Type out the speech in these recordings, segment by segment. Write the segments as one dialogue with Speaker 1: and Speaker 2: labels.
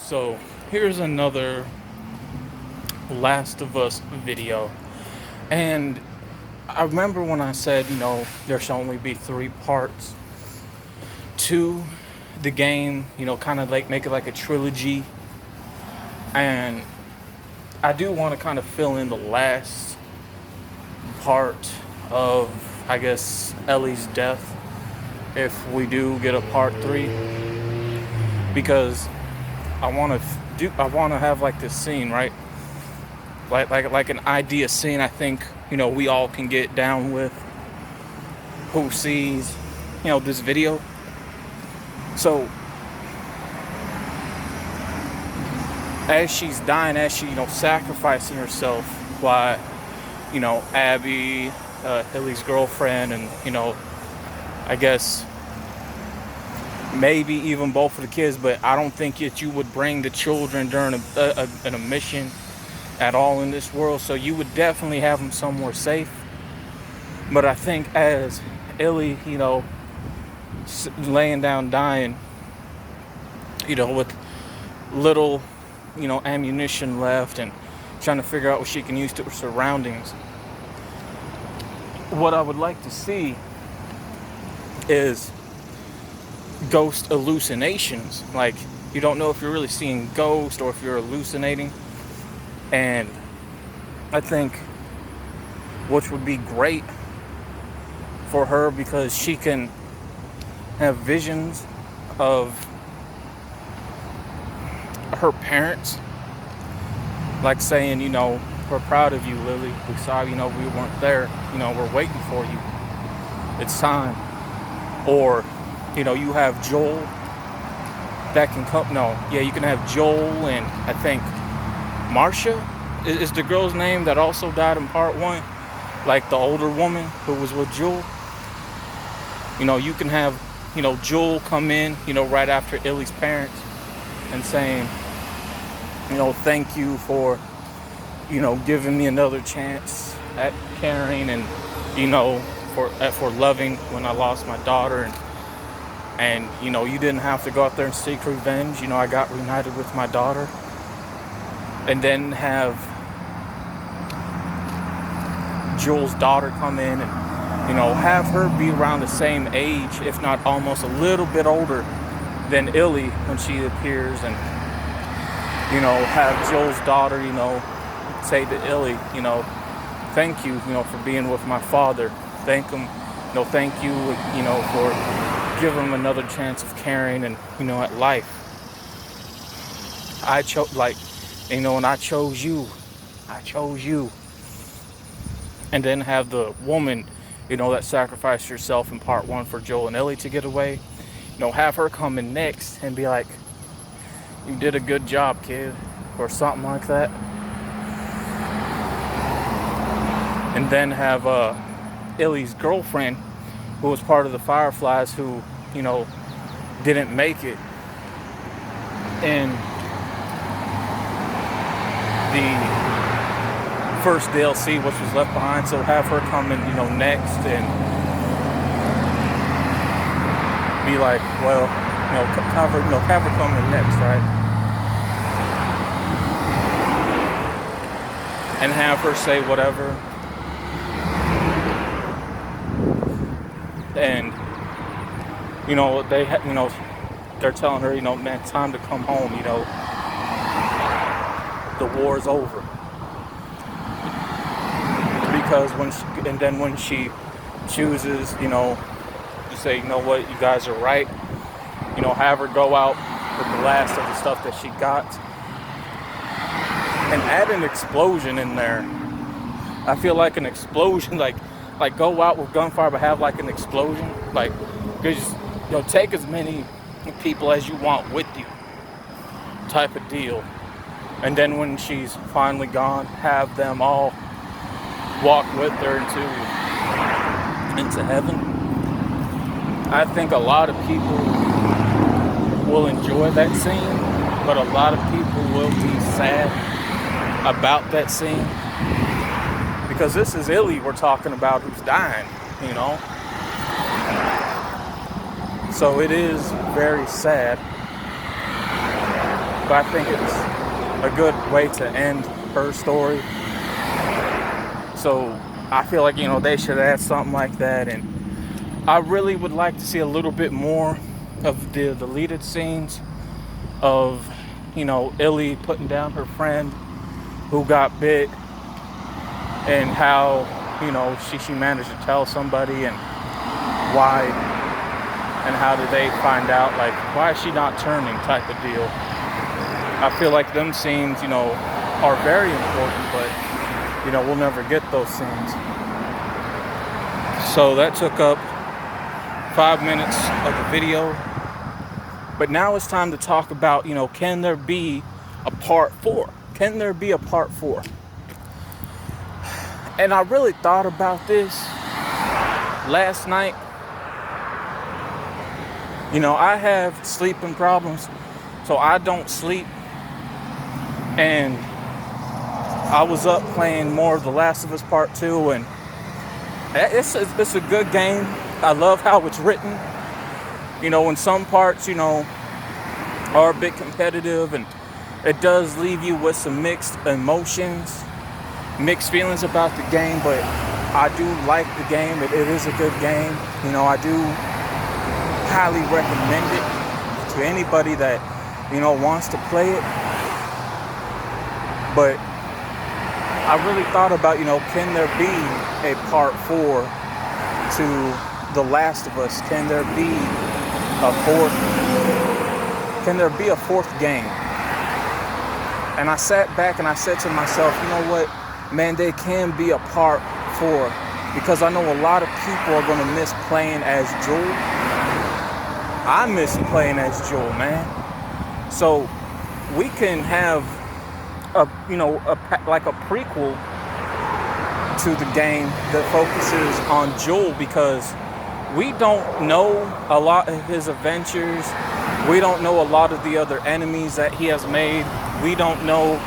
Speaker 1: So here's another Last of Us video. And I remember when I said, there should only be 3 parts to the game, kind of like make it like a trilogy. And I do want to kind of fill in the last part of, I guess, Ellie's death if we do get a part 3. Because I want to have like this scene, right? Like an idea scene. I think we all can get down with who sees this video. So as she's dying, as she sacrificing herself, while Abby, Ellie's girlfriend, and I guess maybe even both of the kids, but I don't think that you would bring the children during a mission at all in this world. So you would definitely have them somewhere safe. But I think as Ellie, laying down dying, with little, ammunition left and trying to figure out what she can use to her surroundings, what I would like to see is ghost hallucinations. Like, you don't know if you're really seeing ghosts or if you're hallucinating. And I think which would be great for her, because she can have visions of her parents, like saying, we're proud of you, Lily. We saw, we weren't there. We're waiting for you. It's time. Or you have Joel that can come. No, yeah, you can have Joel and I think Marcia is the girl's name that also died in part 1. Like the older woman who was with Joel. You can have, Joel come in, right after Ellie's parents and saying, thank you for, giving me another chance at caring and, for loving when I lost my daughter. And you didn't have to go out there and seek revenge. I got reunited with my daughter. And then have Joel's daughter come in and, have her be around the same age, if not almost a little bit older than Ellie when she appears. And, have Joel's daughter, say to Ellie, thank you, for being with my father. Thank him, thank you, for give them another chance of caring and at life. I chose and I chose you. And then have the woman that sacrificed herself in part 1 for Joel and Ellie to get away, have her come in next and be like, you did a good job, kid, or something like that. And then have Ellie's girlfriend, who was part of the Fireflies, who didn't make it in the first DLC, which was left behind. So have her come in, next and be like, well, have her come in next, right? And have her say whatever. And they're telling her, man, it's time to come home, the war's over. Because when she chooses, to say, what, you guys are right, have her go out with the last of the stuff that she got, and add an explosion in there. I feel like an explosion, like go out with gunfire, but have like an explosion, like, because take as many people as you want with you, type of deal. And then when she's finally gone, have them all walk with her into heaven. I think a lot of people will enjoy that scene, but a lot of people will be sad about that scene, because this is Ellie we're talking about, who's dying, So it is very sad. but I think it's a good way to end her story. So I feel like, they should add something like that. And I really would like to see a little bit more of the deleted scenes of, Illy putting down her friend who got bit, and how, she managed to tell somebody, and why, and how did they find out, like, why is she not turning type of deal. I feel like them scenes, are very important, but, we'll never get those scenes. So that took up 5 minutes of the video. But now it's time to talk about, can there be a part 4? Can there be a part 4? And I really thought about this last night. I have sleeping problems, so I don't sleep. And I was up playing more of The Last of Us Part 2, and it's a good game. I love how it's written. In some parts, are a bit competitive, and it does leave you with some mixed emotions, mixed feelings about the game, but I do like the game. It is a good game. I do highly recommend it to anybody that, wants to play it. But I really thought about, can there be a part 4 to The Last of Us? Can there be a fourth game? And I sat back and I said to myself, you know what, man, there can be a part 4, because I know a lot of people are going to miss playing as Joel. I miss playing as Joel, man. So we can have a prequel to the game that focuses on Joel, because we don't know a lot of his adventures. We don't know a lot of the other enemies that he has made. We don't know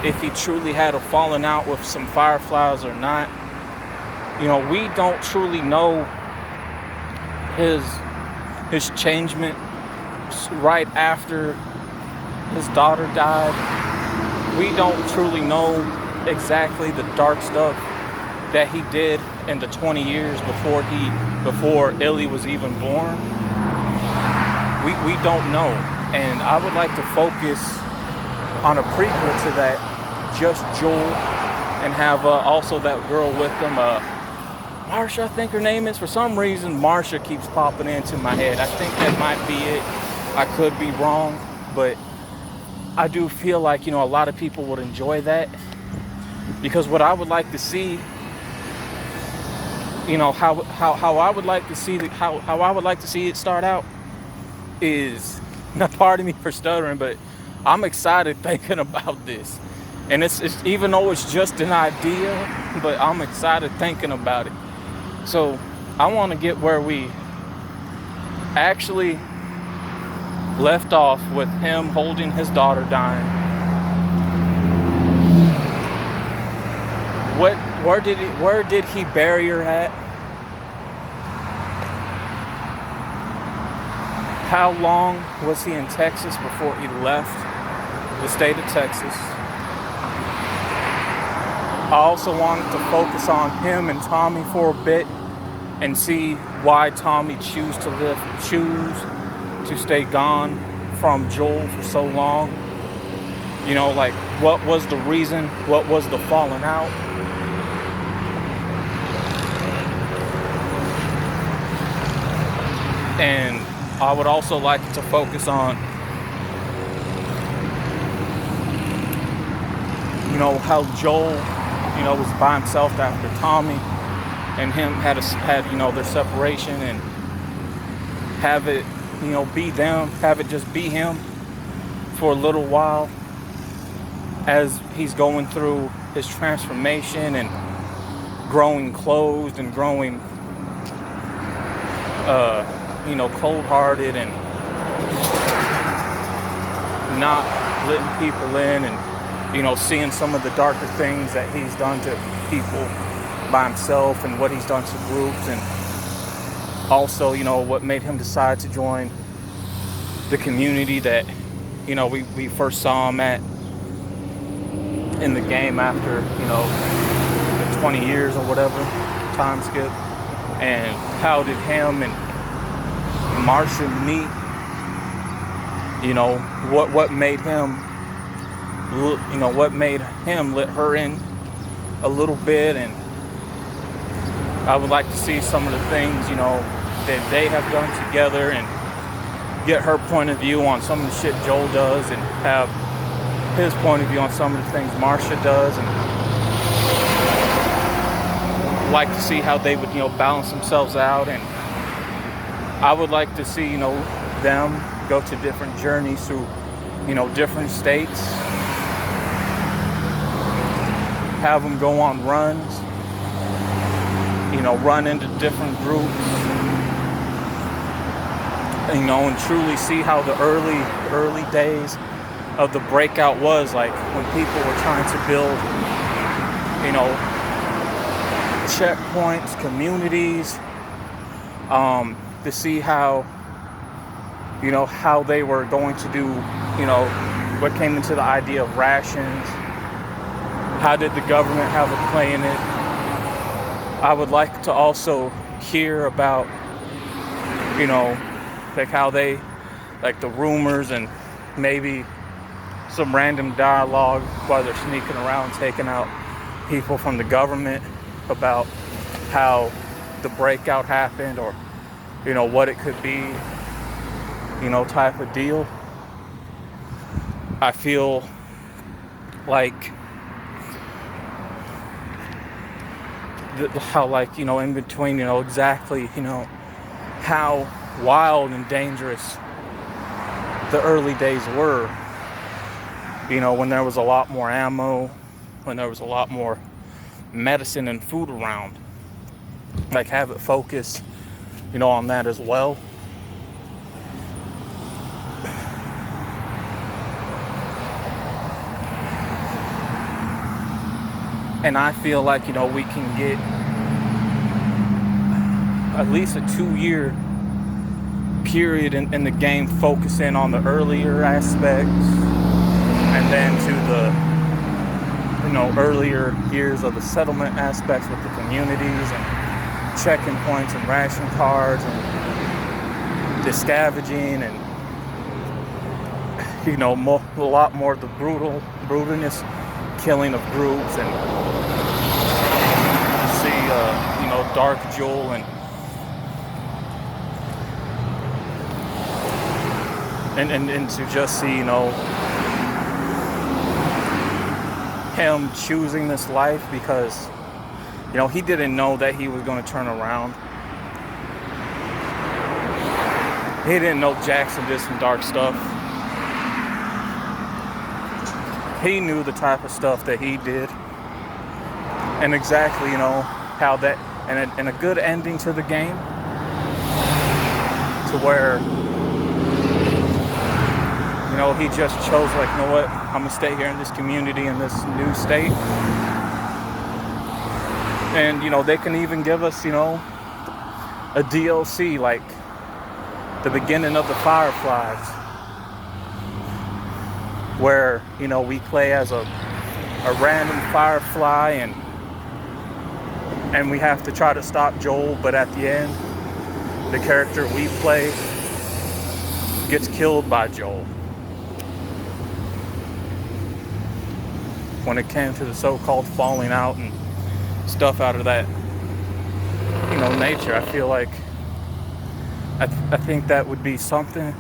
Speaker 1: if he truly had a falling out with some Fireflies or not. We don't truly know his changement right after his daughter died. We don't truly know exactly the dark stuff that he did in the 20 years before Illy was even born. We don't know. And I would like to focus on a prequel to that, just Joel, and have also that girl with him, Marsha, I think her name is. For some reason, Marsha keeps popping into my head. I think that might be it. I could be wrong, but I do feel like, a lot of people would enjoy that, because what I would like to see, how I would like to see how I would like to see it start out is, pardon me for stuttering, but I'm excited thinking about this. And it's even though it's just an idea, but I'm excited thinking about it. So I want to get where we actually left off, with him holding his daughter dying. Where did he bury her at? How long was he in Texas before he left the state of Texas? I also wanted to focus on him and Tommy for a bit and see why Tommy choose to stay gone from Joel for so long. Like, what was the reason? What was the falling out? And I would also like to focus on, how Joel, was by himself after Tommy and him had their separation, and have it, be them, have it just be him for a little while as he's going through his transformation and growing closed and growing, cold-hearted and not letting people in, and, seeing some of the darker things that he's done to people by himself and what he's done to groups, and also, what made him decide to join the community that, we first saw him in the game after, the 20 years or whatever time skip, and how did him and Marsha meet? What made him, what made him let her in a little bit, and I would like to see some of the things, that they have done together, and get her point of view on some of the shit Joel does, and have his point of view on some of the things Marsha does, and like to see how they would, balance themselves out. And I would like to see, them go to different journeys through, different states, have them go on runs, run into different groups, and truly see how the early days of the breakout was like, when people were trying to build, checkpoints, communities, to see how, how they were going to do, what came into the idea of rations. How did the government have a play in it? I would like to also hear about, like how they, like the rumors and maybe some random dialogue while they're sneaking around taking out people from the government about how the breakout happened, or what it could be, type of deal. I feel like how, like, in between, exactly, how wild and dangerous the early days were, when there was a lot more ammo, when there was a lot more medicine and food around. Like, have it focus, on that as well. And I feel like, we can get at least a 2-year period in the game focusing on the earlier aspects, and then to the, earlier years of the settlement aspects with the communities and checking points and ration cards and the scavenging, and, a lot more of the brutalness, killing of groups, and see, Dark Joel and to just see, him choosing this life because, he didn't know that he was going to turn around. He didn't know Jackson did some dark stuff. He knew the type of stuff that he did, and exactly, how that, and a good ending to the game, to where, he just chose, like, what, I'm gonna stay here in this community, in this new state, and, they can even give us, a DLC, like the beginning of the Fireflies, where, we play as a random Firefly, and we have to try to stop Joel, but at the end, the character we play gets killed by Joel. When it came to the so-called falling out and stuff out of that, nature, I feel like, I think that would be something.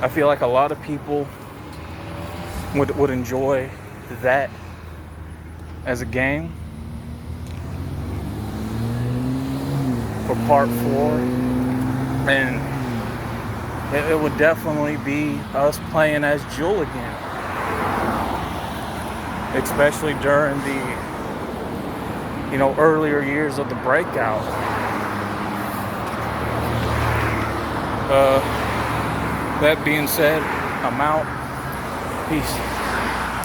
Speaker 1: I feel like a lot of people would enjoy that as a game for part 4, and it would definitely be us playing as Joel again, especially during the earlier years of the breakout. That being said, I'm out. Peace.